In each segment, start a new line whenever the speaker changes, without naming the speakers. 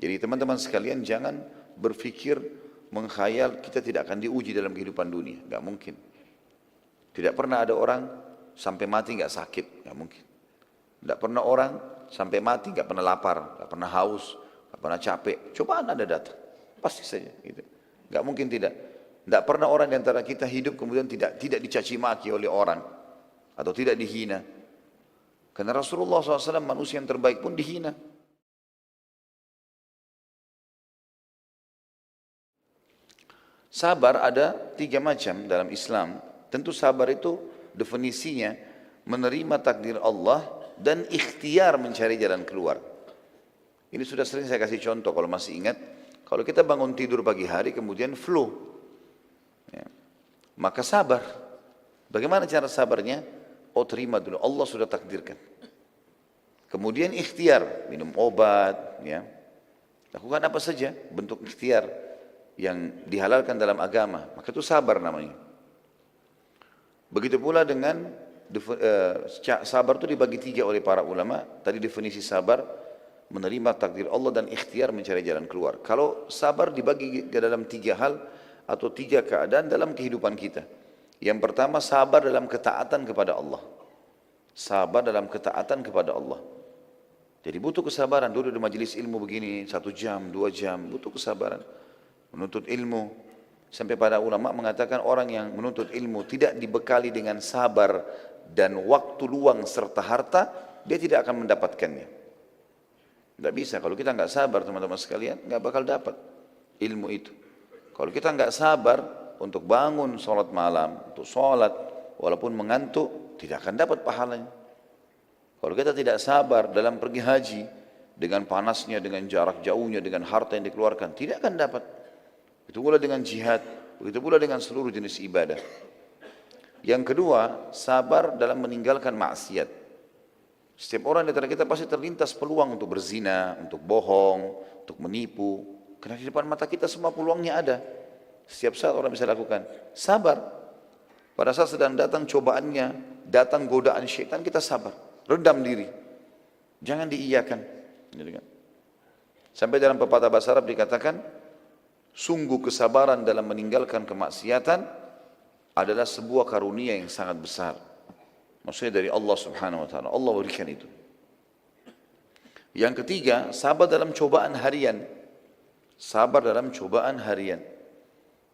Jadi teman-teman sekalian jangan berpikir menghayal kita tidak akan diuji dalam kehidupan dunia. Nggak mungkin. Tidak pernah ada orang sampai mati nggak sakit. Nggak mungkin. Tidak pernah orang sampai mati nggak pernah lapar, nggak pernah haus, nggak pernah capek. Cobaan ada datang. Pasti saja. Gitu. Nggak mungkin tidak. Tidak pernah orang di antara kita hidup kemudian tidak dicaci maki oleh orang. Atau tidak dihina. Karena Rasulullah SAW manusia yang terbaik pun dihina. Sabar ada 3 macam dalam Islam. Tentu sabar itu definisinya menerima takdir Allah dan ikhtiar mencari jalan keluar. Ini sudah sering saya kasih contoh kalau masih ingat. Kalau kita bangun tidur pagi hari kemudian flu, ya, maka sabar. Bagaimana cara sabarnya? Oh, terima dulu, Allah sudah takdirkan. Kemudian ikhtiar, minum obat, ya, lakukan apa saja bentuk ikhtiar yang dihalalkan dalam agama, maka itu sabar namanya. Begitu pula dengan sabar itu dibagi 3 oleh para ulama. Tadi definisi sabar, menerima takdir Allah dan ikhtiar mencari jalan keluar. Kalau sabar dibagi ke dalam 3 hal atau 3 keadaan dalam kehidupan kita. Yang pertama, sabar dalam ketaatan kepada Allah. Sabar dalam ketaatan kepada Allah. Jadi butuh kesabaran. Duduk di majelis ilmu begini 1 jam, 2 jam, butuh kesabaran. Menuntut ilmu, sampai pada ulama mengatakan orang yang menuntut ilmu tidak dibekali dengan sabar dan waktu luang serta harta, dia tidak akan mendapatkannya. Tidak bisa, kalau kita nggak sabar teman-teman sekalian, nggak bakal dapat ilmu itu. Kalau kita nggak sabar untuk bangun sholat malam, untuk sholat, walaupun mengantuk, tidak akan dapat pahalanya. Kalau kita tidak sabar dalam pergi haji, dengan panasnya, dengan jarak jauhnya, dengan harta yang dikeluarkan, tidak akan dapat. Begitu pula dengan jihad, begitu pula dengan seluruh jenis ibadah. Yang kedua, sabar dalam meninggalkan maksiat. Setiap orang di antara kita pasti terlintas peluang untuk berzina, untuk bohong, untuk menipu. Karena di depan mata kita semua peluangnya ada. Setiap saat orang bisa lakukan. Sabar. Pada saat sedang datang cobaannya, datang godaan syaitan, kita sabar. Rendam diri. Jangan diiyakan. Sampai dalam pepatah bahasa Arab dikatakan, sungguh kesabaran dalam meninggalkan kemaksiatan adalah sebuah karunia yang sangat besar. Maksudnya dari Allah Subhanahu wa taala. Allah berikan itu. Yang ketiga, sabar dalam cobaan harian. Sabar dalam cobaan harian.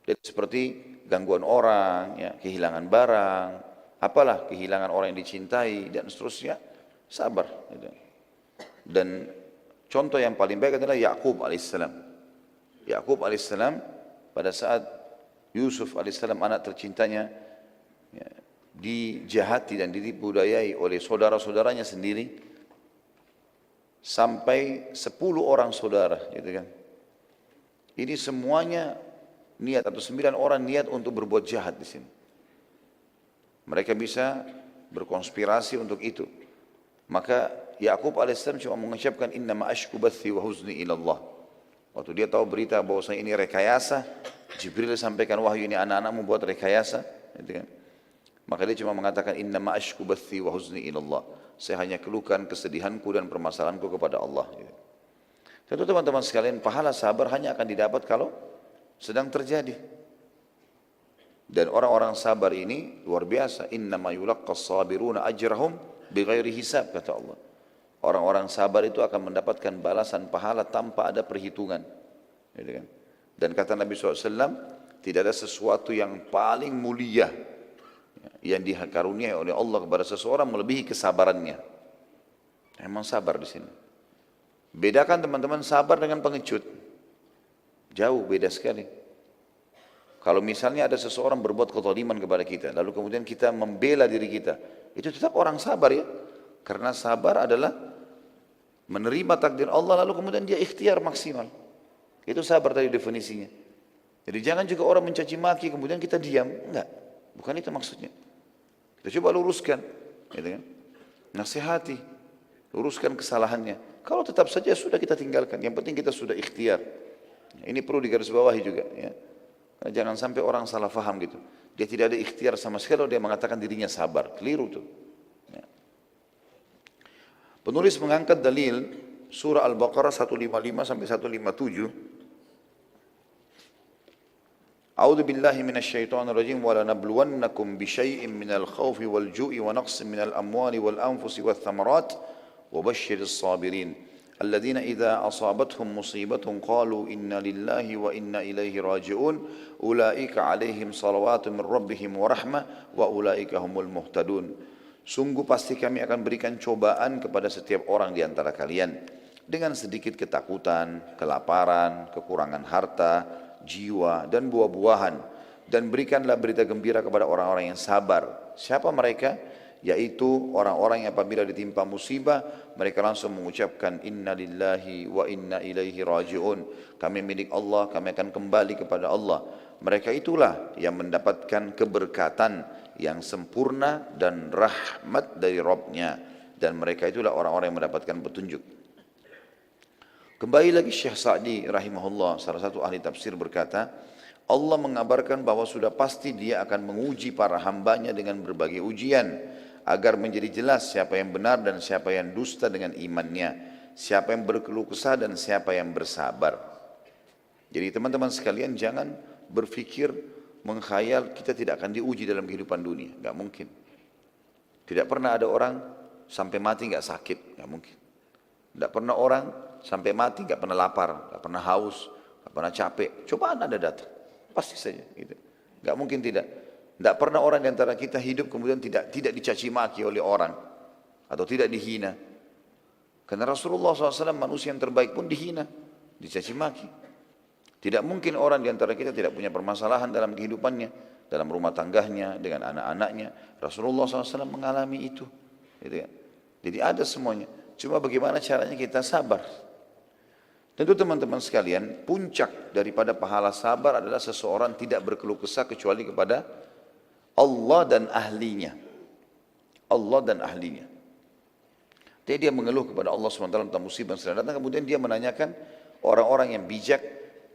Jadi seperti gangguan orang, ya, kehilangan barang, apalah kehilangan orang yang dicintai dan seterusnya, sabar. Dan contoh yang paling baik adalah Yakub alaihissalam. Yakub alaihissalam pada saat Yusuf alaihissalam anak tercintanya, ya, dijahati dan dipudayai oleh saudara-saudaranya sendiri sampai 10 orang saudara, gitu kan. Ini semuanya niat atau 9 orang niat untuk berbuat jahat di sini. Mereka bisa berkonspirasi untuk itu. Maka Yakub alaihissalam cuma mengucapkan innama ashku bathi wa huzni ila Allah. Waktu dia tahu berita bahwasanya ini rekayasa, Jibril sampaikan wahyu ini anak-anak membuat rekayasa, gitu kan. Maka dia cuma mengatakan innama ashku bathi wa huzni ila Allah. Saya hanya keluhkan kesedihanku dan permasalahanku kepada Allah. Gitu. Tentu teman-teman sekalian, pahala sabar hanya akan didapat kalau sedang terjadi. Dan orang-orang sabar ini luar biasa. Innama yulaqqas sabiruna ajrahum bighairi hisab, kata Allah. Orang-orang sabar itu akan mendapatkan balasan pahala tanpa ada perhitungan. Gitu kan? Dan kata Nabi SAW, tidak ada sesuatu yang paling mulia yang dikaruniai oleh Allah kepada seseorang melebihi kesabarannya. Memang sabar di sini. Bedakan teman-teman sabar dengan pengecut. Jauh beda sekali. Kalau misalnya ada seseorang berbuat kezaliman kepada kita, lalu kemudian kita membela diri kita, itu tetap orang sabar ya. Karena sabar adalah menerima takdir Allah lalu kemudian dia ikhtiar maksimal. Itu sabar tadi definisinya. Jadi jangan juga orang mencaci maki kemudian kita diam. Enggak, bukan itu maksudnya. Kita coba luruskan, gitu kan? Nasihati, luruskan kesalahannya. Kalau tetap saja sudah kita tinggalkan. Yang penting kita sudah ikhtiar. Ini perlu digarisbawahi juga, ya. Jangan sampai orang salah faham gitu. Dia tidak ada ikhtiar sama sekali kalau dia mengatakan dirinya sabar. Keliru tuh. Ya. Penulis mengangkat dalil surah Al-Baqarah 155 sampai 157. A'udzu billahi minasyaitonir rajim wa lanabluwannakum bisyai'in minal khaufi wal ju'i wa naqsin minal amwali wal anfusi wath thamarat wa basyyiris sabirin alladzina idza asabathum musibatun qalu inna lillahi wa inna ilaihi raji'un ulaika 'alaihim salawatun min rabbihim wa rahmah wa ulaika humul muhtadun. Sungguh pasti kami akan berikan cobaan kepada setiap orang di antara kalian dengan sedikit ketakutan, kelaparan, kekurangan harta, jiwa dan buah-buahan, dan berikanlah berita gembira kepada orang-orang yang sabar. Siapa mereka? Yaitu orang-orang yang apabila ditimpa musibah mereka langsung mengucapkan inna lillahi wa inna ilaihi raji'un. Kami milik Allah, kami akan kembali kepada Allah. Mereka itulah yang mendapatkan keberkatan yang sempurna dan rahmat dari Rabbnya, dan mereka itulah orang-orang yang mendapatkan petunjuk. Kembali lagi Syekh Sa'di rahimahullah, salah satu ahli tafsir, berkata, Allah mengabarkan bahwa sudah pasti dia akan menguji para hambanya dengan berbagai ujian, agar menjadi jelas siapa yang benar dan siapa yang dusta dengan imannya, siapa yang berkeluh kesah dan siapa yang bersabar. Jadi teman-teman sekalian, jangan berpikir, mengkhayal kita tidak akan diuji dalam kehidupan dunia. Gak mungkin. Tidak pernah ada orang sampai mati gak sakit. Gak mungkin. Tidak pernah orang sampai mati gak pernah lapar, gak pernah haus, gak pernah capek. Cobaan ada datang. Pasti saja. Gitu. Gak mungkin tidak. Tidak pernah orang di antara kita hidup kemudian tidak dicaci maki oleh orang. Atau tidak dihina. Karena Rasulullah SAW manusia yang terbaik pun dihina. Dicaci maki. Tidak mungkin orang di antara kita tidak punya permasalahan dalam kehidupannya, dalam rumah tangganya, dengan anak-anaknya. Rasulullah SAW mengalami itu. Gitu ya. Jadi ada semuanya. Cuma bagaimana caranya kita sabar. Tentu teman-teman sekalian, puncak daripada pahala sabar adalah seseorang tidak berkeluh kesah kecuali kepada Allah dan ahlinya. Allah dan ahlinya. Jadi dia mengeluh kepada Allah SWT tentang musibah yang sedang datang, kemudian dia menanyakan orang-orang yang bijak,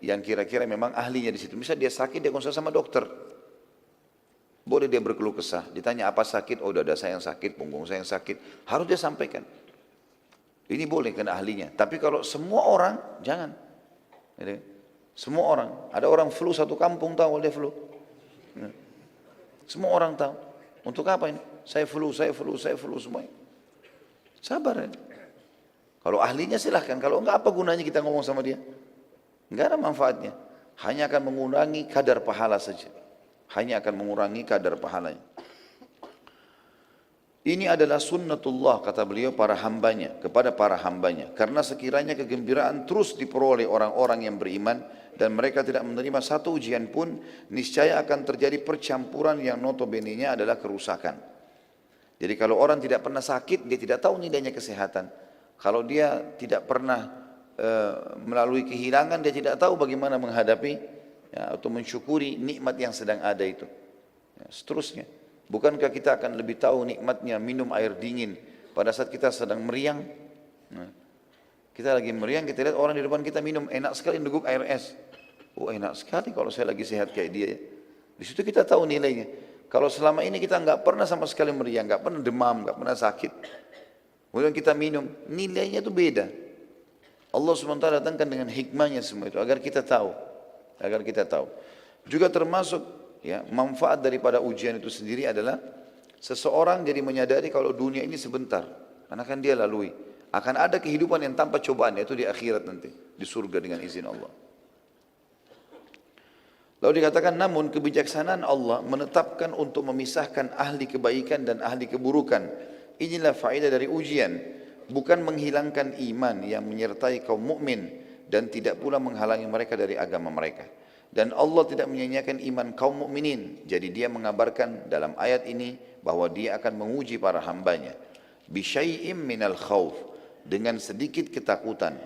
yang kira-kira memang ahlinya di situ. Misal dia sakit, dia konsul sama dokter. Boleh dia berkeluh kesah. Ditanya apa sakit? Oh, dada saya yang sakit, punggung saya yang sakit. Harus dia sampaikan. Ini boleh kena ahlinya. Tapi kalau semua orang, jangan. Jadi, semua orang. Ada orang flu satu kampung tahu dia flu. Semua orang tahu. Untuk apa ini? Saya flu semuanya. Sabar ya. Kalau ahlinya silahkan. Kalau enggak, apa gunanya kita ngomong sama dia? Enggak ada manfaatnya. Hanya akan mengurangi kadar pahala saja. Hanya akan mengurangi kadar pahalanya. Ini adalah sunnatullah, kata beliau, para hambanya, kepada para hambanya. Karena sekiranya kegembiraan terus diperoleh orang-orang yang beriman dan mereka tidak menerima satu ujian pun, niscaya akan terjadi percampuran yang notabene-nya adalah kerusakan. Jadi kalau orang tidak pernah sakit, dia tidak tahu nilainya kesehatan. Kalau dia tidak pernah melalui kehilangan, dia tidak tahu bagaimana menghadapi atau mensyukuri nikmat yang sedang ada itu. Seterusnya, bukankah kita akan lebih tahu nikmatnya minum air dingin pada saat kita sedang meriang? Kita lagi meriang, kita lihat orang di depan kita minum, enak sekali neguk air es. Oh, enak sekali kalau saya lagi sehat kayak dia ya. Di situ kita tahu nilainya. Kalau selama ini kita nggak pernah sama sekali meriang, nggak pernah demam, nggak pernah sakit, kemudian kita minum, nilainya itu beda. Allah SWT datangkan dengan hikmahnya semua itu agar kita tahu, Juga termasuk ya, manfaat daripada ujian itu sendiri adalah seseorang jadi menyadari kalau dunia ini sebentar, karena kan dia lalui. Akan ada kehidupan yang tanpa cobaan, yaitu di akhirat nanti, di surga dengan izin Allah. Lalu dikatakan, namun kebijaksanaan Allah menetapkan untuk memisahkan ahli kebaikan dan ahli keburukan. Inilah faedah dari ujian. Bukan menghilangkan iman yang menyertai kaum mukmin dan tidak pula menghalangi mereka dari agama mereka. Dan Allah tidak menyanyiakan iman kaum mukminin. Jadi dia mengabarkan dalam ayat ini bahwa dia akan menguji para hambanya. Bisyai'im minal khawf, dengan sedikit ketakutan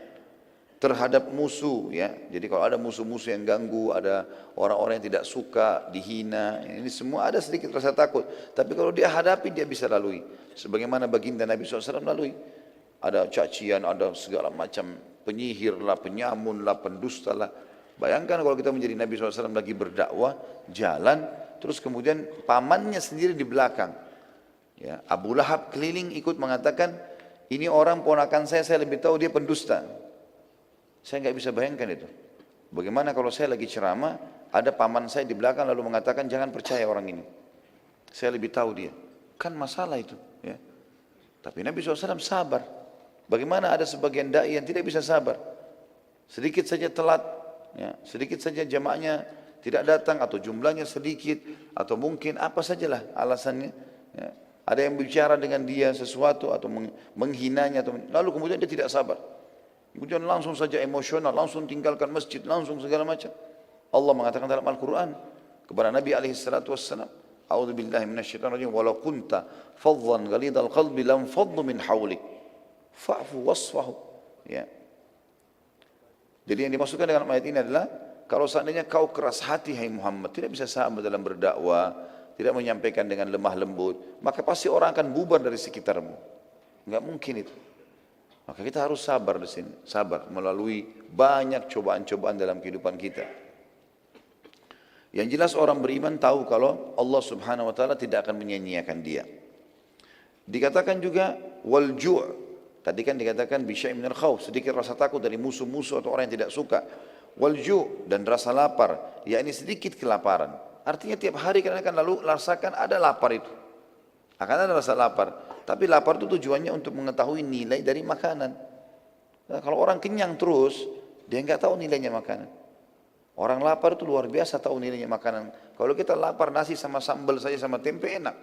terhadap musuh ya. Jadi kalau ada musuh-musuh yang ganggu, ada orang-orang yang tidak suka, dihina, ini semua ada sedikit rasa takut. Tapi kalau dia hadapi, dia bisa lalui. Sebagaimana baginda Nabi SAW lalui. Ada cacian, ada segala macam penyihir lah, penyamun lah, pendusta lah. Bayangkan kalau kita menjadi Nabi SAW lagi berdakwah, jalan, terus kemudian pamannya sendiri di belakang. Ya, Abu Lahab keliling ikut mengatakan, Ini orang ponakan saya lebih tahu dia pendusta. Saya nggak bisa bayangkan itu. Bagaimana kalau saya lagi ceramah, ada paman saya di belakang lalu mengatakan jangan percaya orang ini. Saya lebih tahu dia. Kan masalah itu. Ya. Tapi Nabi SAW sabar. Bagaimana ada sebagian dai yang tidak bisa sabar. Sedikit saja telat, ya, sedikit saja jamaahnya tidak datang atau jumlahnya sedikit atau mungkin apa sajalah alasannya. Ya. Ada yang bicara dengan dia sesuatu atau menghinanya atau lalu kemudian dia tidak sabar. Kemudian langsung saja emosional, langsung tinggalkan masjid, langsung segala macam. Allah mengatakan dalam Al-Quran kepada Nabi alaihissalatu wassalam, "A'udzu billahi minasyaitonir rajim, walau kunta faddan ghalidhal qalbi lam faddu min hawlik. Fa'fu wasfahu." Ya. Jadi yang dimaksudkan dengan ayat ini adalah kalau seandainya kau keras hati hai Muhammad, tidak bisa sabar dalam berdakwah, tidak menyampaikan dengan lemah lembut, maka pasti orang akan bubar dari sekitarmu. Enggak mungkin itu. Maka kita harus sabar di sini, sabar melalui banyak cobaan-cobaan dalam kehidupan kita. Yang jelas orang beriman tahu kalau Allah Subhanahu wa taala tidak akan menyia-nyiakan dia. Dikatakan juga wal ju'. Tadi kan dikatakan bisyai' minal khauf, sedikit rasa takut dari musuh-musuh atau orang yang tidak suka. Wal ju' dan rasa lapar, yakni sedikit kelaparan. Artinya tiap hari kita akan lalu rasakan ada lapar itu. Akan ada rasa lapar. Tapi lapar itu tujuannya untuk mengetahui nilai dari makanan. Nah, kalau orang kenyang terus, dia nggak tahu nilainya makanan. Orang lapar itu luar biasa tahu nilainya makanan. Kalau kita lapar nasi sama sambal saja sama tempe enak.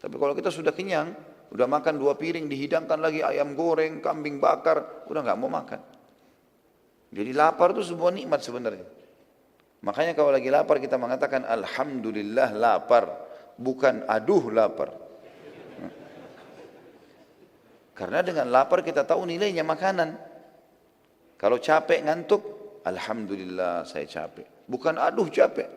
Tapi kalau kita sudah kenyang, udah makan 2 piring, dihidangkan lagi ayam goreng, kambing bakar, udah nggak mau makan. Jadi lapar itu sebuah nikmat sebenarnya. Makanya kalau lagi lapar kita mengatakan alhamdulillah lapar, bukan aduh lapar. Karena dengan lapar kita tahu nilainya makanan. Kalau capek ngantuk, alhamdulillah saya capek, bukan aduh capek.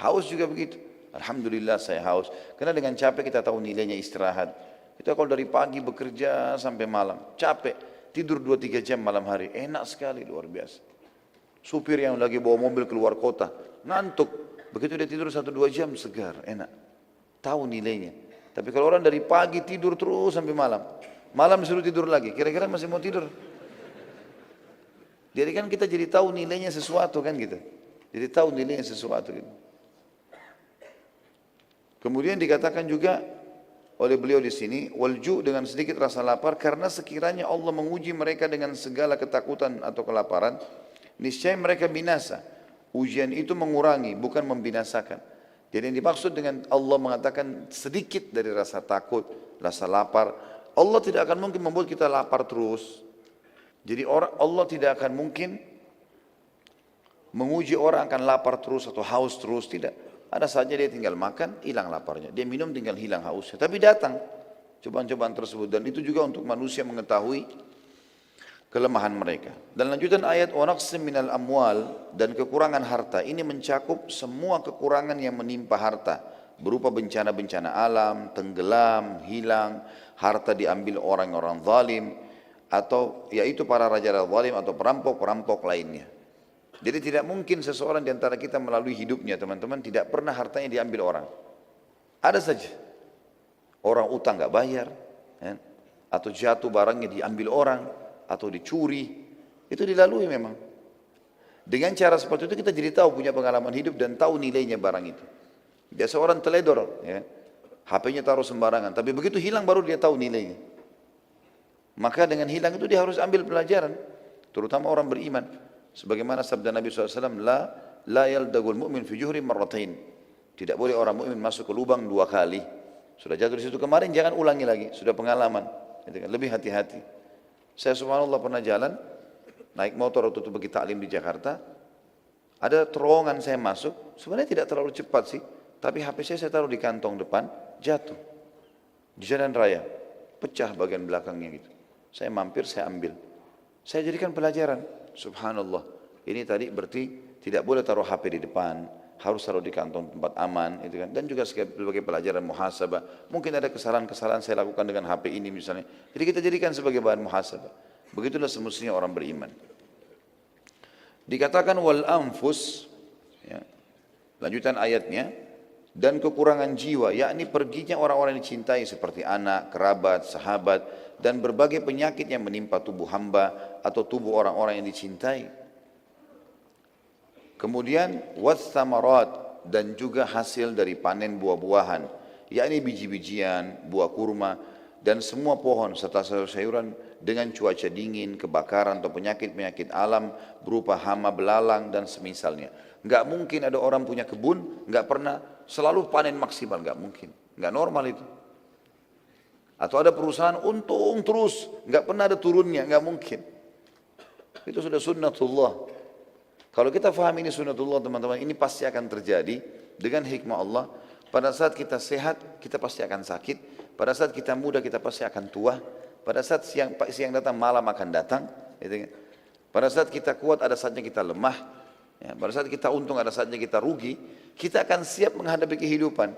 Haus juga begitu, alhamdulillah saya haus. Karena dengan capek kita tahu nilainya istirahat. Kita kalau dari pagi bekerja sampai malam, capek, tidur 2-3 jam malam hari, enak sekali, luar biasa. Supir yang lagi bawa mobil keluar kota, ngantuk, begitu dia tidur 1-2 jam, segar, enak. Tahu nilainya. Tapi kalau orang dari pagi tidur terus sampai malam, malam disuruh tidur lagi, kira-kira masih mau tidur? Jadi kan kita jadi tahu nilainya sesuatu kan gitu. Jadi tahu nilainya sesuatu gitu. Kemudian dikatakan juga oleh beliau di sini, walju dengan sedikit rasa lapar karena sekiranya Allah menguji mereka dengan segala ketakutan atau kelaparan, niscaya mereka binasa. Ujian itu mengurangi, bukan membinasakan. Jadi yang dimaksud dengan Allah mengatakan sedikit dari rasa takut, rasa lapar, Allah tidak akan mungkin membuat kita lapar terus. Jadi Allah tidak akan mungkin menguji orang akan lapar terus atau haus terus, tidak. Ada saja dia tinggal makan, hilang laparnya. Dia minum tinggal hilang hausnya. Tapi datang cobaan-cobaan tersebut. Dan itu juga untuk manusia mengetahui kelemahan mereka. Dan lanjutan ayat wa naqsim minal amwal dan kekurangan harta ini mencakup semua kekurangan yang menimpa harta berupa bencana-bencana alam, tenggelam, hilang, harta diambil orang-orang zalim atau yaitu para raja zalim atau perampok-perampok lainnya. Jadi tidak mungkin seseorang di antara kita melalui hidupnya teman-teman tidak pernah hartanya diambil orang. Ada saja orang utang nggak bayar, ya, atau jatuh barangnya diambil orang, atau dicuri, itu dilalui memang. Dengan cara seperti itu kita jadi tahu punya pengalaman hidup dan tahu nilainya barang itu. Biasa orang teledor, ya, HP-nya taruh sembarangan, tapi begitu hilang baru dia tahu nilainya. Maka dengan hilang itu dia harus ambil pelajaran, terutama orang beriman. Sebagaimana sabda Nabi SAW, la yaldagul mu'min fi juhri marratain. Tidak boleh orang mukmin masuk ke lubang 2 kali. Sudah jatuh di situ kemarin, jangan ulangi lagi. Sudah pengalaman, lebih hati-hati. Saya subhanallah pernah jalan, naik motor waktu itu pergi taklim di Jakarta. Ada terowongan saya masuk, sebenarnya tidak terlalu cepat sih, tapi HP saya taruh di kantong depan, jatuh. Di jalan raya, pecah bagian belakangnya gitu. Saya mampir, saya ambil. Saya jadikan pelajaran, subhanallah. Ini tadi berarti tidak boleh taruh HP di depan, harus taruh di kantong tempat aman, itu kan. Dan juga sebagai pelajaran muhasabah. Mungkin ada kesalahan-kesalahan saya lakukan dengan HP ini misalnya. Jadi kita jadikan sebagai bahan muhasabah. Begitulah semestinya orang beriman. Dikatakan wal anfus, ya, lanjutan ayatnya, dan kekurangan jiwa, yakni perginya orang-orang yang dicintai seperti anak, kerabat, sahabat, dan berbagai penyakit yang menimpa tubuh hamba atau tubuh orang-orang yang dicintai. Kemudian wathamarat, dan juga hasil dari panen buah-buahan, yakni biji-bijian, buah kurma, dan semua pohon serta sayur-sayuran dengan cuaca dingin, kebakaran atau penyakit-penyakit alam berupa hama belalang dan semisalnya. Enggak mungkin ada orang punya kebun, enggak pernah selalu panen maksimal, enggak mungkin. Enggak normal itu. Atau ada perusahaan untung terus, enggak pernah ada turunnya, enggak mungkin. Itu sudah sunnatullah. Kalau kita faham ini sunnatullah teman-teman, ini pasti akan terjadi dengan hikmah Allah. Pada saat kita sehat, kita pasti akan sakit. Pada saat kita muda, kita pasti akan tua. Pada saat siang datang, malam akan datang. Pada saat kita kuat, ada saatnya kita lemah. Pada saat kita untung, ada saatnya kita rugi. Kita akan siap menghadapi kehidupan.